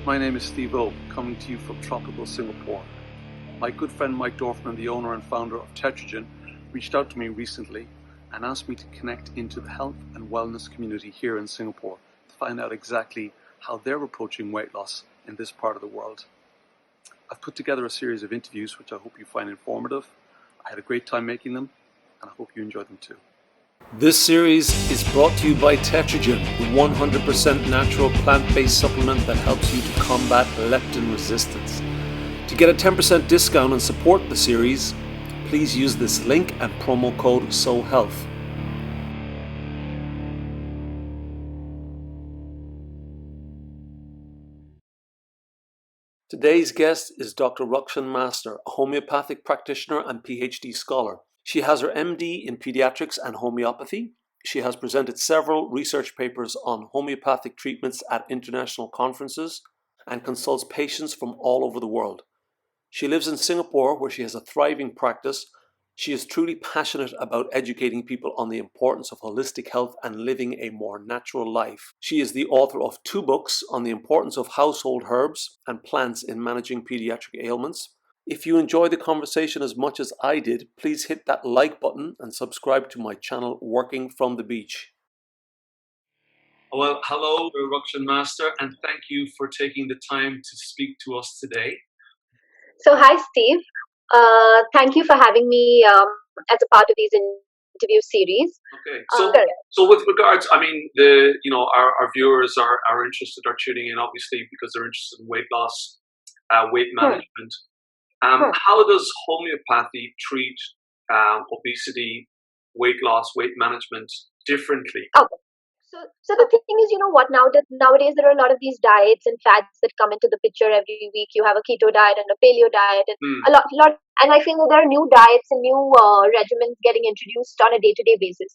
my name is Steve O, coming to you from tropical Singapore. My good friend Mike Dorfman, the owner and founder of Tetrogen, reached out to me recently and asked me to connect into the health and wellness community here in Singapore to find out exactly how they're approaching weight loss in this part of the world. I've put together a series of interviews which I hope you find informative. I had a great time making them, and I hope you enjoy them too. This series is brought to you by Tetrogen, the 100% natural plant-based supplement that helps you to combat leptin resistance. To get a 10% discount and support the series, please use this link and promo code SOHEALTH. Today's guest is Dr. Rukshin Master, a homeopathic practitioner and PhD scholar. She has her MD in pediatrics and homeopathy. She has presented several research papers on homeopathic treatments at international conferences and consults patients from all over the world. She lives in Singapore, where she has a thriving practice. She is truly passionate about educating people on the importance of holistic health and living a more natural life. She is the author of 2 books on the importance of household herbs and plants in managing pediatric ailments. If you enjoy the conversation as much as I did, please hit that like button and subscribe to my channel, Working from the Beach. Well, hello, Rukshin Master, and thank you for taking the time to speak to us today. So, hi, Steve. Thank you for having me as a part of these interview series. Okay, so with regards, I mean, our viewers are interested, are tuning in obviously because they're interested in weight loss, weight management. How does homeopathy treat obesity, weight loss, weight management differently? Okay. So the thing is, nowadays there are a lot of these diets and fads that come into the picture every week. You have a keto diet and a paleo diet, and a lot. And I feel that there are new diets and new regimens getting introduced on a day-to-day basis.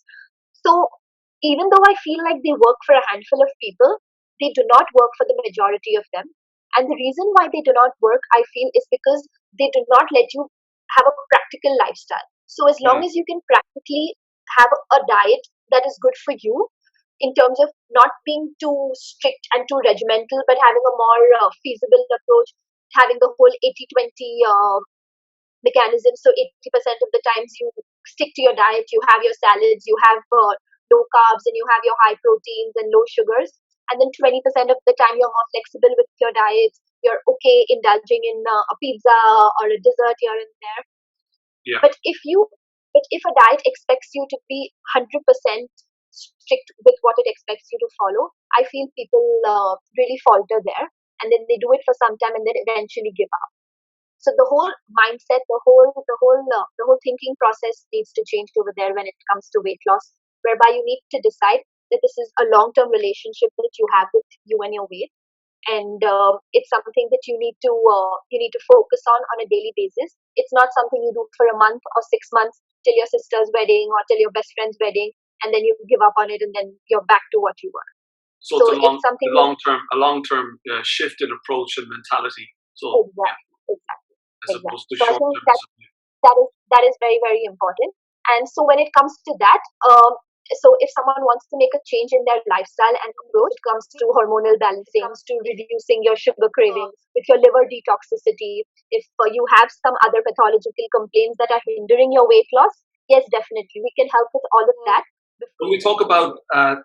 So even though I feel like they work for a handful of people, they do not work for the majority of them. And the reason why they do not work, I feel, is because they do not let you have a practical lifestyle. So as long as you can practically have a diet that is good for you, in terms of not being too strict and too regimental, but having a more feasible approach, having the whole 80-20 mechanism. So 80% of the times you stick to your diet, you have your salads, you have low carbs, and you have your high proteins and low sugars. And then 20% of the time you're more flexible with your diet. You're okay indulging in a pizza or a dessert here and there. Yeah. But if a diet expects you to be 100% strict with what it expects you to follow, I feel people really falter there, and then they do it for some time and then eventually give up. So the whole mindset, the whole thinking process needs to change over there when it comes to weight loss, whereby you need to decide that this is a long-term relationship that you have with you and your weight, and it's something that you need to focus on a daily basis. It's not something you do for a month or 6 months till your sister's wedding or till your best friend's wedding, and then you give up on it, and then you're back to what you were. So it's a long-term shift in approach and mentality. So Exactly. As opposed to so short-term. that is very, very important. And so when it comes to that, so if someone wants to make a change in their lifestyle and approach, comes to hormonal balancing, comes to reducing your sugar cravings, with your liver detoxicity, if you have some other pathological complaints that are hindering your weight loss, yes, definitely we can help with all of that. When we talk about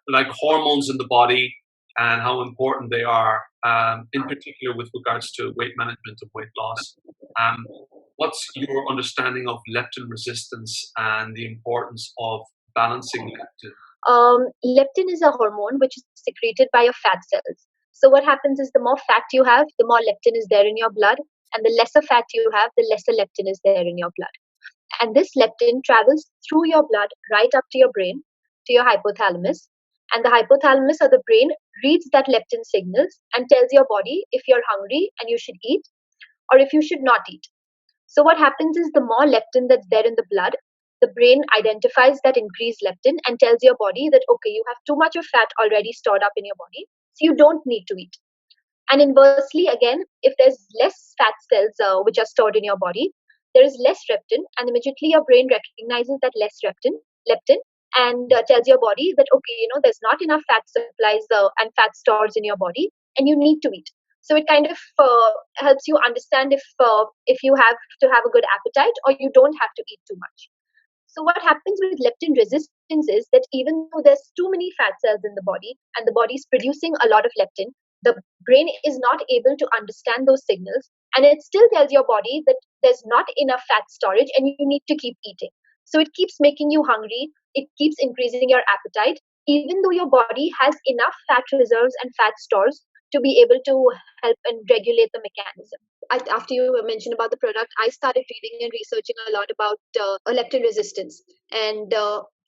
like hormones in the body and how important they are, in particular with regards to weight management and weight loss, what's your understanding of leptin resistance and the importance of balancing leptin? Leptin is a hormone which is secreted by your fat cells. So what happens is the more fat you have, the more leptin is there in your blood, and the lesser fat you have, the lesser leptin is there in your blood. And this leptin travels through your blood right up to your brain, to your hypothalamus. And the hypothalamus or the brain reads that leptin signals and tells your body if you're hungry and you should eat, or if you should not eat. So what happens is the more leptin that's there in the blood, the brain identifies that increased leptin and tells your body that, okay, you have too much of fat already stored up in your body, so you don't need to eat. And inversely, again, if there's less fat cells which are stored in your body, there is less leptin, and immediately your brain recognizes that less leptin, and tells your body that, okay, there's not enough fat supplies and fat stores in your body, and you need to eat. So it kind of helps you understand if you have to have a good appetite or you don't have to eat too much. So what happens with leptin resistance is that even though there's too many fat cells in the body and the body is producing a lot of leptin, the brain is not able to understand those signals, and it still tells your body that there's not enough fat storage and you need to keep eating. So it keeps making you hungry, it keeps increasing your appetite, even though your body has enough fat reserves and fat stores to be able to help and regulate the mechanism. After you mentioned about the product, I started reading and researching a lot about leptin resistance, and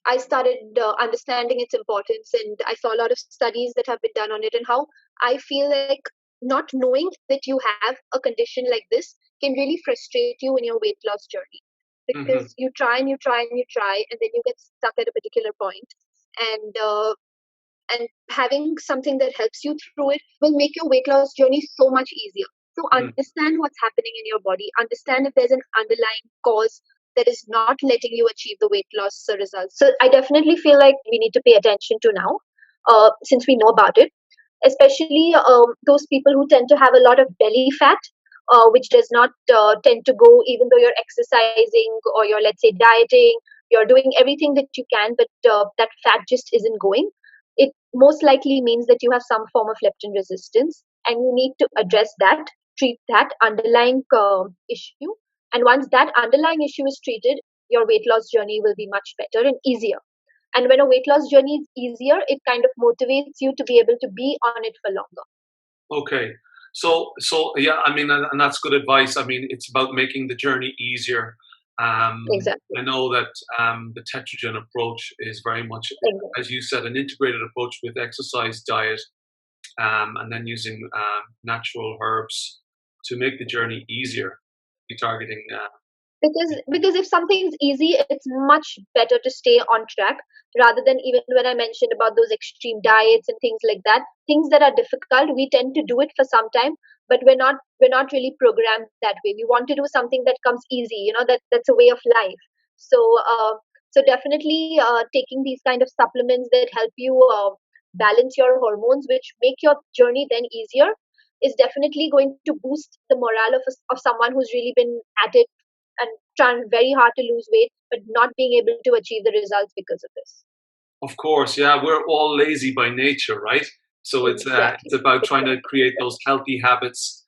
I started understanding its importance, and I saw a lot of studies that have been done on it, and how I feel like not knowing that you have a condition like this can really frustrate you in your weight loss journey, because you try and you try and you try, and then you get stuck at a particular point, and having something that helps you through it will make your weight loss journey so much easier. So understand what's happening in your body, understand if there's an underlying cause that is not letting you achieve the weight loss results. So I definitely feel like we need to pay attention to now, since we know about it, especially those people who tend to have a lot of belly fat, which does not tend to go, even though you're exercising or you're, let's say, dieting, you're doing everything that you can, but that fat just isn't going. It most likely means that you have some form of leptin resistance, and you need to address that, treat that underlying issue. And once that underlying issue is treated, your weight loss journey will be much better and easier. And when a weight loss journey is easier, it kind of motivates you to be able to be on it for longer. Okay. So yeah, I mean, and that's good advice. I mean, it's about making the journey easier. Exactly. I know that the Tetrogen approach is very much, as you said, an integrated approach with exercise, diet, and then using natural herbs to make the journey easier. Be targeting. Because if something is easy, it's much better to stay on track, rather than, even when I mentioned about those extreme diets and things like that, things that are difficult, we tend to do it for some time, but we're not really programmed that way. We want to do something that comes easy, that's a way of life. So definitely taking these kind of supplements that help you balance your hormones, which make your journey then easier, is definitely going to boost the morale of someone who's really been at it and trying very hard to lose weight, but not being able to achieve the results because of this. Of course, yeah, we're all lazy by nature, right? So it's about trying to create those healthy habits,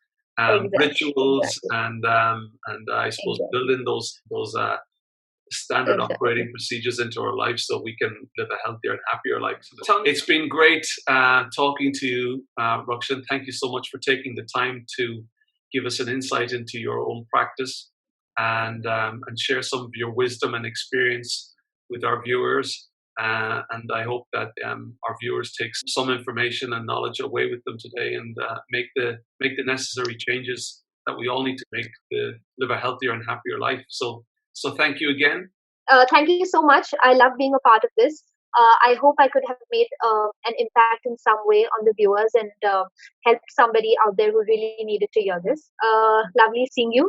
rituals, and I suppose build in those standard operating procedures into our lives so we can live a healthier and happier life. So it's been great talking to you, Rukshin. Thank you so much for taking the time to give us an insight into your own practice and share some of your wisdom and experience with our viewers. And I hope that our viewers take some information and knowledge away with them today, and make the necessary changes that we all need to make to live a healthier and happier life. So thank you again. Thank you so much. I love being a part of this. I hope I could have made an impact in some way on the viewers and helped somebody out there who really needed to hear this. Lovely seeing you,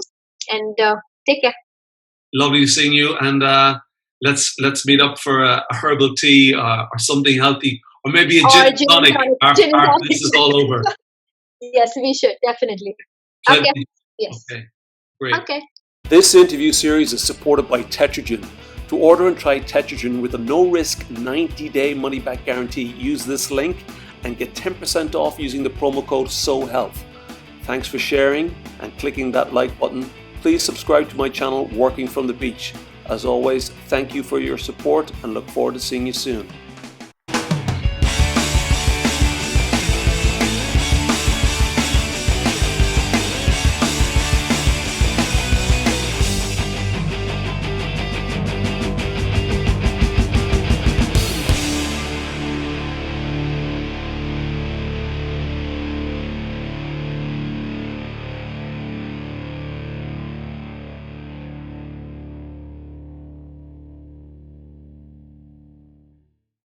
and take care. Lovely seeing you, and let's meet up for a herbal tea or something healthy, or maybe a gin and tonic after this is all over. Yes, we should, definitely. Okay. Yes. Okay. Great. Okay. This interview series is supported by Tetrogen. To order and try Tetrogen with a no-risk 90-day money-back guarantee, use this link and get 10% off using the promo code SOHEALTH. Thanks for sharing and clicking that like button. Please subscribe to my channel, Working from the Beach. As always, thank you for your support and look forward to seeing you soon.